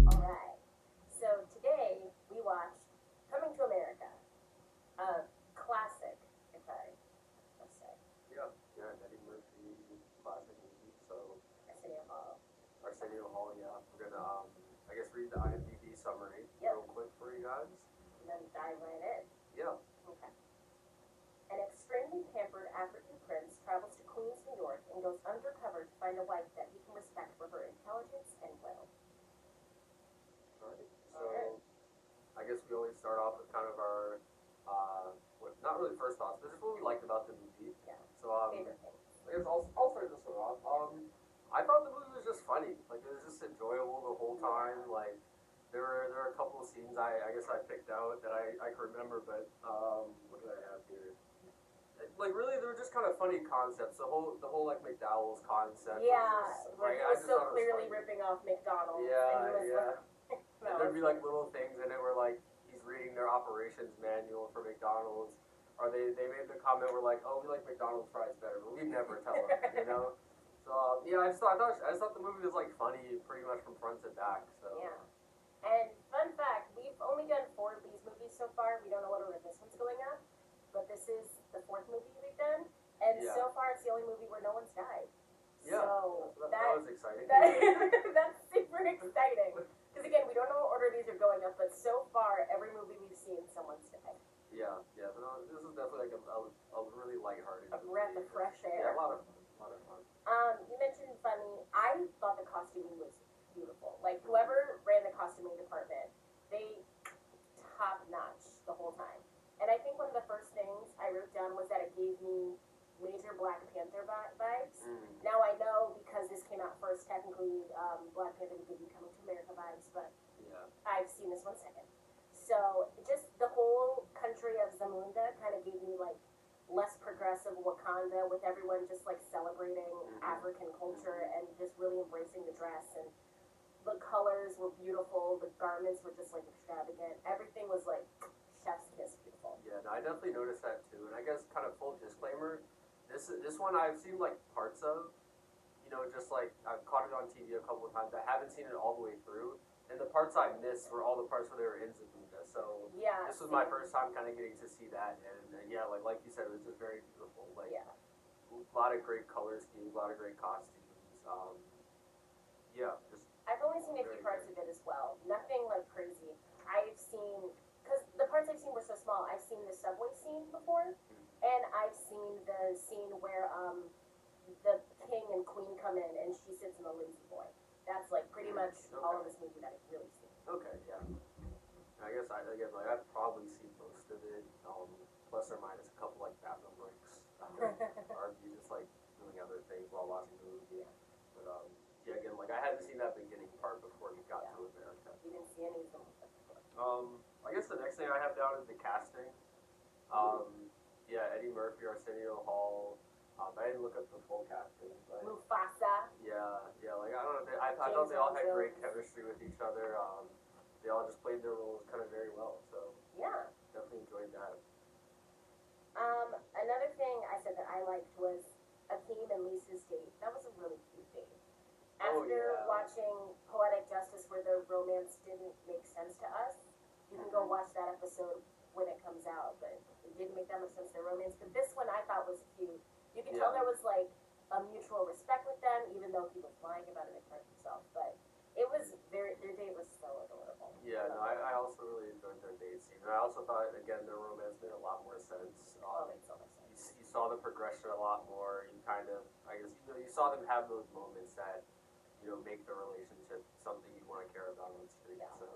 Alright, so today we watched Coming to America, a classic, if I must say. Yeah, yeah, Eddie Murphy classic movie. So Arsenio Hall. Arsenio Hall, yeah. We're gonna I guess read the IMDb summary Yep. real quick for you guys. And then dive right in. Yeah. Okay. An extremely pampered African prince travels to Queens, New York, and goes undercover to find a wife that he can respect for her intelligence and will. Alright. So Alright. I guess we always start off with kind of our not really first thoughts, but just what we liked about the movie. Yeah. So Favorite thing. I guess I'll start this one off. I thought the movie was just funny. Like it was just enjoyable the whole time. Like there were a couple of scenes I guess I picked out that I can remember, but what did I have here? Like really, they were just kind of funny concepts. The whole like McDowell's concept. Yeah, was just, where like, he I was just so thought it was clearly funny. ripping off McDonald's. Yeah, and he was yeah. Like, And there'd be like little things in it where like he's reading their operations manual for McDonald's, or they made the comment where like, oh, we like McDonald's fries better, but we never tell them, you know. So yeah, I just thought the movie was like funny pretty much from front to back. So Yeah. And fun fact, we've only done 4 of these movies so far. We don't know what order this one's going up, but this is the 4th movie we've done, and Yeah. so far it's the only movie where no one's died. Yeah, So that was exciting. that's super exciting. Because again, we don't know what order these are going up, but so far every movie we've seen, someone's died. Yeah, yeah. But no, this is definitely like a really lighthearted A movie. breath of fresh Yeah, air. a lot of fun. A lot of fun. You mentioned funny. I thought the costuming was beautiful. Like whoever ran the costuming department, they top notch the whole time. And I think one of the first things I wrote down was that it gave me major Black Panther vibes. Now I know because this came out first, technically Black Panther would give you Coming to America vibes, but Yeah. I've seen this one second. So just the whole country of Zamunda kind of gave me like less progressive Wakanda with everyone just like celebrating African culture and just really embracing the dress, and the colors were beautiful, the garments were just like extravagant, everything was like chef's kiss beautiful. Yeah, no, I definitely noticed that too. And I guess kind of full disclaimer, this one I've seen like parts of, you know, just like I've caught it on TV a couple of times. I haven't seen it all the way through. And the parts I missed were all the parts where they were in Zamunda. So Yeah, this was my first time kind of getting to see that. And yeah, like you said, it was just very beautiful. Like yeah. a lot of great color schemes, a lot of great costumes. Yeah, just I've only seen a few parts of it as well. Nothing like crazy. I've seen, because the parts I've seen were so small, I've seen the subway scene before, and I've seen the scene where the king and queen come in and she sits in the lazy boy. That's like pretty much all of this movie that I've really seen. okay, yeah. I guess I've probably seen most of it, plus or minus a couple like bathroom breaks, or you just like doing other things while watching the movie. Yeah. But yeah, again, like I hadn't seen that beginning part before we got to America. You didn't see any of them before. I guess the next thing I have down is the casting. Yeah, Eddie Murphy, Arsenio Hall. I didn't look up the full casting, but Mufasa. yeah, like I don't know. I thought they all had great chemistry with each other. They all just played their roles kind of very well. So Yeah. definitely enjoyed that. Another thing I said that I liked was Akeem and Lisa's date. That was a really cute date. Oh, After yeah. watching Poetic Justice, where their romance didn't make sense to us, you can go watch that episode when it comes out, but it didn't make that much sense, their romance. But this one I thought was cute. You can tell Yeah. there was like a mutual respect with them, even though he was lying about it in front of himself. But it was their date was so adorable. Yeah, no, I also really enjoyed their date scene. And I also thought, again, their romance made a lot more sense. It makes so much sense. You saw the progression a lot more. You kind of, I guess, you saw them have those moments that, make the relationship something you want to care about on the screen. Yeah. So.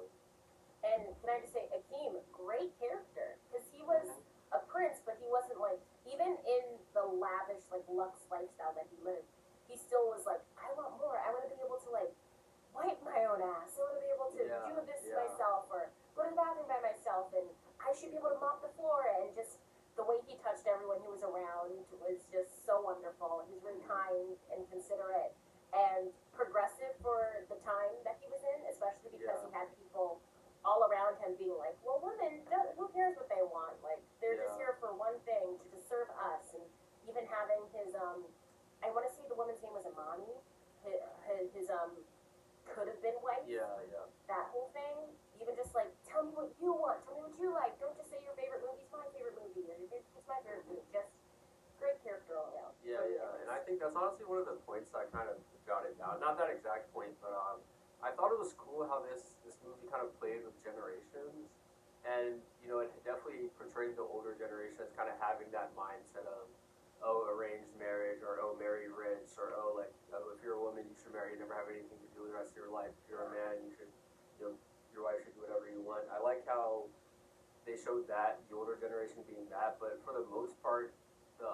And can I just say, Akeem, great character, because he was a prince, but he wasn't like, even in the lavish, like, luxe lifestyle that he lived, he still was like, I want more, I want to be able to, like, wipe my own ass, I want to be able to do this myself, or go to the bathroom by myself, and I should be able to mop the floor, and just the way he touched everyone he was around was just so wonderful. He was really kind and considerate, and progressive for the time that he was in, especially because he had people all around him being like, well, women, who cares what they want? even having his I want to say the woman's name was Imani. His could have been wife. Yeah, yeah. That whole thing. Even just like, tell me what you want. Tell me what you like. Don't just say your favorite movie's my favorite movie or it's my favorite movie. Just great character all around. Yeah, yeah. And I think that's honestly one of the points I kind of jotted down. Not that exact point, but I thought it was cool how this movie kind of played with generations. And, you know, it definitely portrayed the older generation as kind of having that mindset of, oh, arranged marriage, or oh, marry rich, or oh, like, oh, if you're a woman, you should marry and never have anything to do with the rest of your life. If you're a man, you should, you know, your wife should do whatever you want. I like how they showed that, the older generation being that, but for the most part, the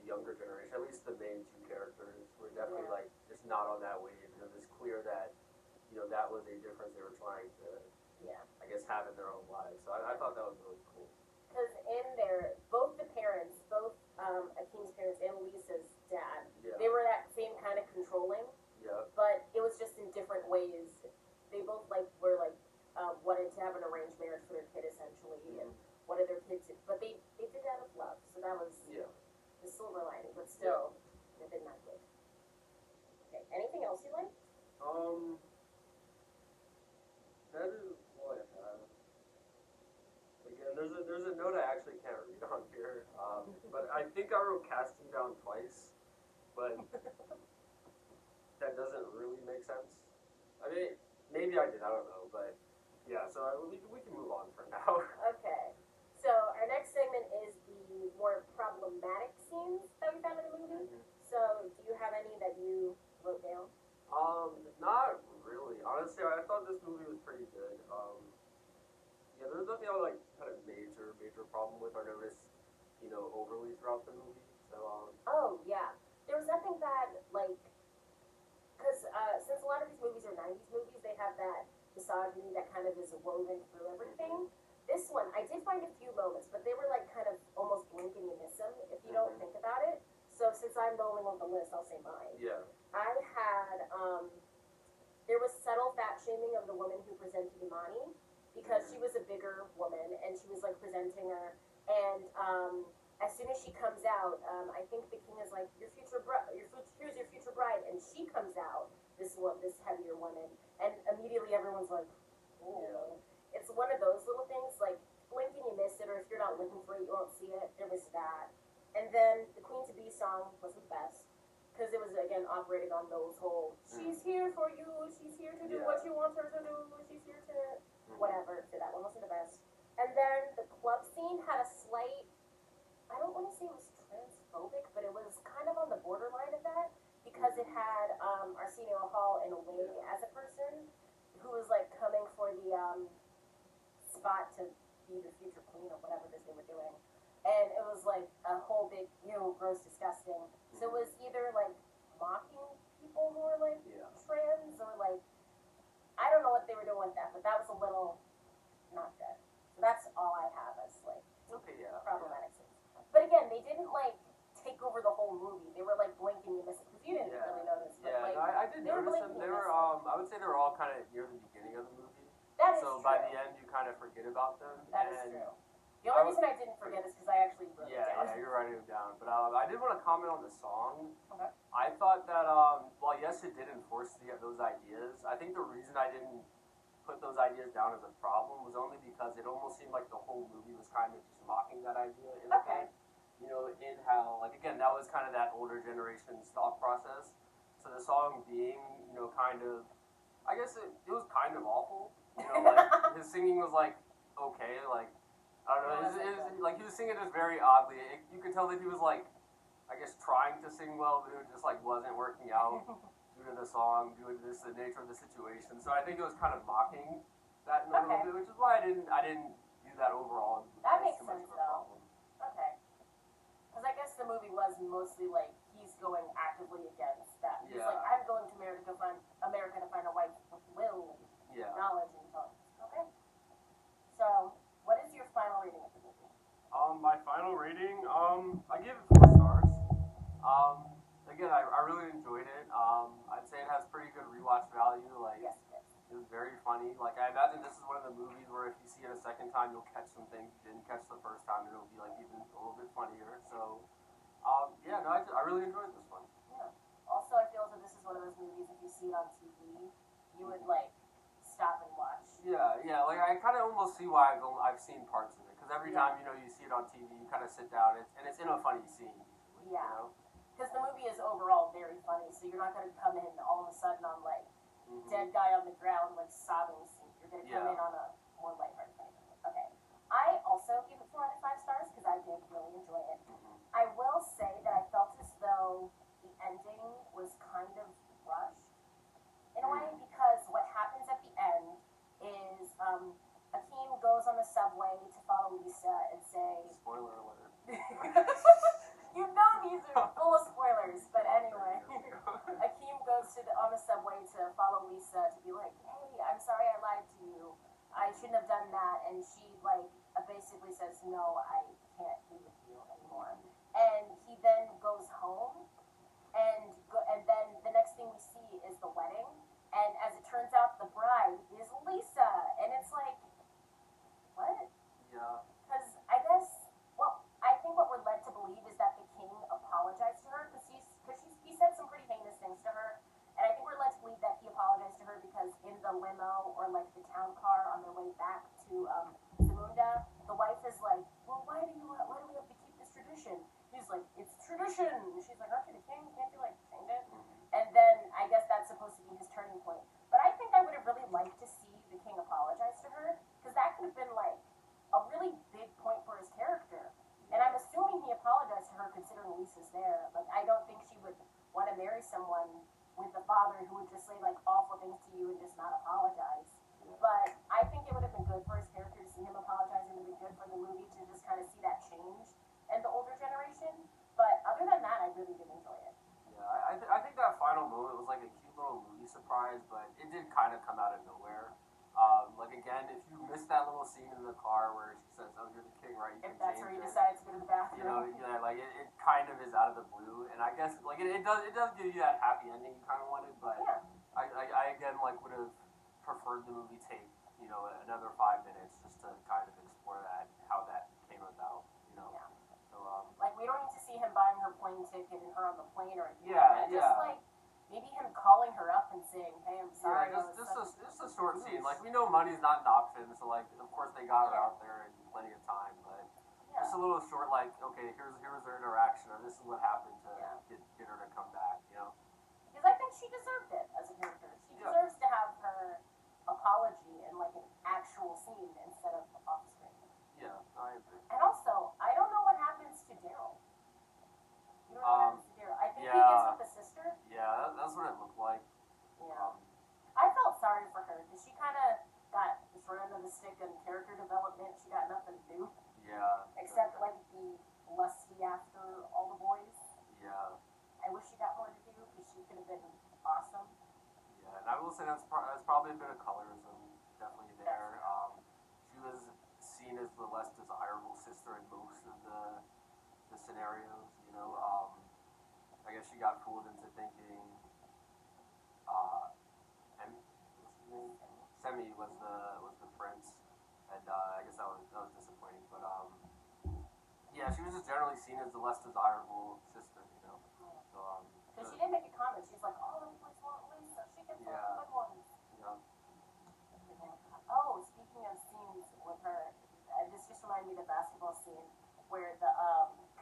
younger generation, at least the main two characters, were definitely like just not on that wave. You know, it's clear that, you know, that was a difference they were trying to, I guess, have in their own lives. So I thought that was really cool. Because in there, both the parents, both Akeem's parents and Lisa's dad, they were that same kind of controlling. Yeah. But it was just in different ways. They both like were like wanted to have an arranged marriage for their kid essentially, and wanted their kid to. But they did it out of love, so that was the silver lining. But still, it did not good. Okay. Anything else you like? That is all I have. Again, there's a note I actually can't read on here, but I think I wrote casting down twice, but that doesn't really make sense. I mean, maybe I did, I don't know, but yeah. So we can move on for now. Okay. So our next segment is the more problematic scenes that we found in the movie. So do you have any that you wrote down? Not really. Honestly, I thought this movie was pretty good. Yeah, there's nothing I like kind of major problem with or noticed, you know, overly throughout the movie. So Oh yeah, there was nothing bad like, because since a lot of these movies are '90s movies, they have that misogyny that kind of is woven through everything. This one, I did find a few moments, but they were like kind of almost blink and you miss them if you don't think about it. So since I'm the only one on the list, I'll say mine. yeah. I had there was subtle fat shaming of the woman who presented Imani because she was a bigger woman and she was like presenting her, and as soon as she comes out, I think the king is like, here's your future bride, and she comes out, this heavier woman, and immediately everyone's like, oh. Yeah. It's one of those little things, like blink and you miss it, or if you're not looking for it, you won't see it. There was that, and then the Queen to Be song wasn't the best. Because it was, again, operating on those whole, she's here for you, she's here to do what you want her to do, she's here to, whatever. So that one wasn't the best. And then the club scene had a slight, I don't want to say it was transphobic, but it was kind of on the borderline of that, because it had Arsenio Hall in a wig as a person who was, like, coming for the spot to be the future queen or whatever it is they were doing. And it was like a whole big, gross, disgusting. So it was either like mocking people who were like trans, or like, I don't know what they were doing with that, but that was a little not good. So that's all I have as like problematic scenes. But again, they didn't like take over the whole movie. They were like blinking and missing. Because you didn't really notice. But, like, no, I did notice them. They were I would say they were all kind of near the beginning of the movie. That is so true. by the end, you kind of forget about them. That is true. The only reason I didn't forget is because I actually wrote it down. Yeah, you're writing it down. But I did want to comment on the song. Okay. I thought that, while yes, it did enforce those ideas, I think the reason I didn't put those ideas down as a problem was only because it almost seemed like the whole movie was kind of just mocking that idea in a way. You know, in how, like, again, that was kind of that older generation's thought process. So the song being, kind of, I guess it was kind of awful. You know, like, his singing was, like, okay, like, I don't know, it was like, he was singing just very oddly. You could tell that he was, like, I guess trying to sing well, but it just, like, wasn't working out due to the song, due to the nature of the situation. So I think it was kind of mocking that in a little bit, which is why I didn't do that overall. That makes sense, though. Okay. Because I guess the movie was mostly, like, he's going actively against that. He's like, I'm going to America to find a wife with will, knowledge, and tongue. Okay. So, what is your final rating of the movie? My final rating, I give it 4 stars. Again, I really enjoyed it. I'd say it has pretty good rewatch value. Like, yes. It was very funny. Like, I imagine this is one of the movies where if you see it a second time, you'll catch some things you didn't catch the first time, and it'll be like even a little bit funnier. So, no, I really enjoyed this one. Yeah. Also, I feel that this is one of those movies, if you see it on TV, you would, like, stop and watch. Yeah, like, I kind of almost see why I've seen parts of it, because every Yeah. time, you see it on TV, you kind of sit down, and it's in a funny scene, usually, Yeah. you know? Because the movie is overall very funny, so you're not going to come in all of a sudden on, like, Mm-hmm. dead guy on the ground, like, sobbing scene. You're going to come in on a more lighthearted kind of movie. Okay. I also give it 4 out of 5 stars, because I did really enjoy it. Mm-hmm. I will say that I felt as though the ending was kind of rushed in a way, because what happens at the end is Akeem goes on the subway to follow Lisa and say, spoiler alert. You know these are full of spoilers, but anyway. Akeem goes on the subway to follow Lisa to be like, hey, I'm sorry I lied to you. I shouldn't have done that. And she, like, basically says, no, I can't be with you anymore. And he then goes home, and then the next thing we see is the wedding. And as it turns out, the bride is Lisa. And it's like, what? Yeah. Because I think what we're led to believe is that the king apologized to her, because he said some pretty heinous things to her. And I think we're led to believe that he apologized to her because in the limo, or like the town car on their way back to Zamunda, the wife is like, well, why do we have to keep this tradition? He's like, it's tradition. And she's like, aren't you the king? Can't you, like, change it? And then I guess that's supposed to be his turning point. But I think I would have really liked to see the king apologize to her, because that could have been, like, a really big point for his character. And I'm assuming he apologized to her considering Lisa's there. Like, I don't think she would want to marry someone with a father who would just say, like, awful things to you and just not apologize. But I think it would have been good for his character to see him apologize, and it would have been good for the movie to just kind of see that change in the older generation. But other than that, I really did enjoy it. Yeah, I think that final moment was like a cute little movie surprise, but it did kind of come out of nowhere. Like, again, if you missed that little scene in the car where she says, "Oh, you're the king, right? You If can that's change where he it." decides to go to the bathroom. Like it kind of is out of the blue, and I guess like it does give you that happy ending you kind of wanted, but Yeah. I again like would have preferred the movie take another 5 minutes just to kind of explore how that came about, Yeah. So like, we don't need to see him buying her plane ticket and her on the plane or anything. Yeah, Just like maybe him calling her up and saying, hey, I'm sorry. Yeah, just a short scene. Like, we know money's not an option, so like of course they got her out there in plenty of time, but just a little short, like, okay, here's their interaction, or this is what happened to get her to come back, Because I think she deserved it as a character. She deserves to have her apology in, like, an actual scene instead of off screen. Yeah, I agree. And also, I don't know what happens to Daryl. You don't know what happens to Daryl. I think he gets with the sister. Yeah, that's what it looked like. Yeah. I felt sorry for her because she kind of got the short end of the stick in character development. She got nothing to do. Yeah. Except, like, be lusty after all the boys. Yeah. I wish she got more to do because she could have been awesome. Yeah, and I will say that's probably a bit of colorism definitely there. She was seen as the less desirable sister in most of the scenarios, I guess she got fooled into thinking Semi was the prince, and I guess that was disappointing. But yeah, she was just generally seen as the less desirable sister, So because she did make a comment. She's like, "Oh, the boys want Lisa. She gets all the good ones." Yeah. Oh, speaking of scenes with her, this just reminded me of the basketball scene where the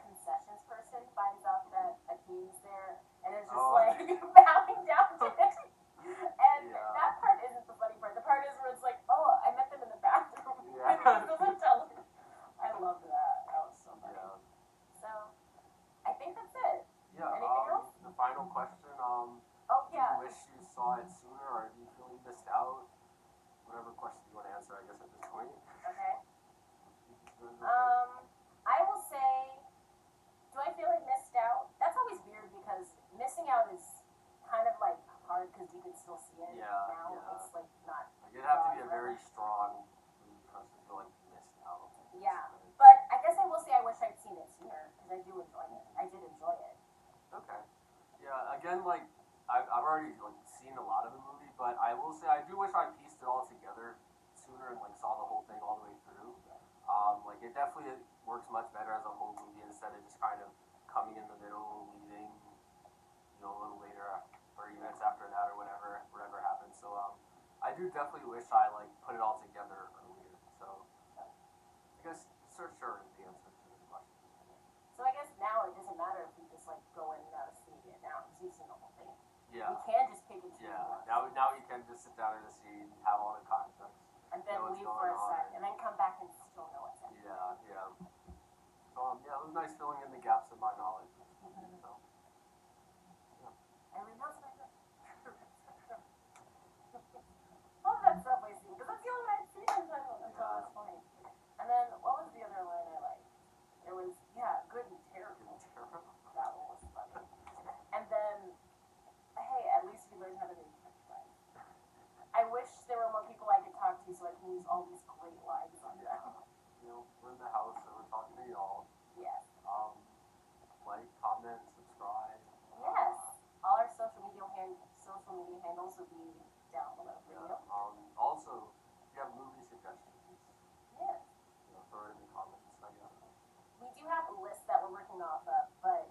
concessions person finds out that Akeem's there and is just like bowing down to him. And that part isn't the funny part. The part is where it's like, oh, I met them in the bathroom. Yeah. And he doesn't tell her. I loved that. That was so funny. Yeah. So, I think that's it. Yeah. Anything else? The final question. Oh, do you wish you saw it sooner, or do you feel you missed out? Whatever question you want to answer, I guess, at this point. Okay. I will say, do I feel like missed out? That's always weird because missing out is kind of like hard because you can still see it now. Yeah. It's like not. Like, it'd have to be a very strong movie for us to feel like you missed out. Yeah, but I guess I will say I wish I'd seen it sooner because I do enjoy it. I did enjoy it. Okay. Yeah. Again, like I've already seen a lot of the movie, but I will say I do wish I pieced it all together sooner and saw the whole thing all the way through. Like, it definitely works much better as a whole movie instead of just kind of coming in the middle, leading do definitely wish I like put it all together earlier. So I guess sure is the answer to the question. So I guess now it doesn't matter if we just like go in and out of see it now because you've seen the whole thing. Yeah. We can just pick and choose. Yeah. Now you can just sit down in a seat, have all the context, and then know what's leave going for a on. sec, and then come back and still know what's happening. Yeah. So yeah, it was nice filling in the gaps of my knowledge. So. Everyone else like that. All that stuff I see, because that's the only one I'd seen until this point. And then, what was the other line I liked? It was, good and terrible. That one was funny. And then, hey, at least we learned how to make French fries. I wish there were more people I could talk to so I can use all these great lines on them. We're in the house, so we're talking to y'all. Yes. Like, comment, subscribe. Yes. All our social media handles will be down below for you. Also, if you have movie suggestions, Yes. throw it in the comments, I guess. We do have a list that we're working off of, but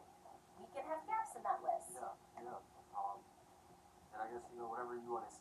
we can have gaps in that list. Yeah. And I guess, whatever you want to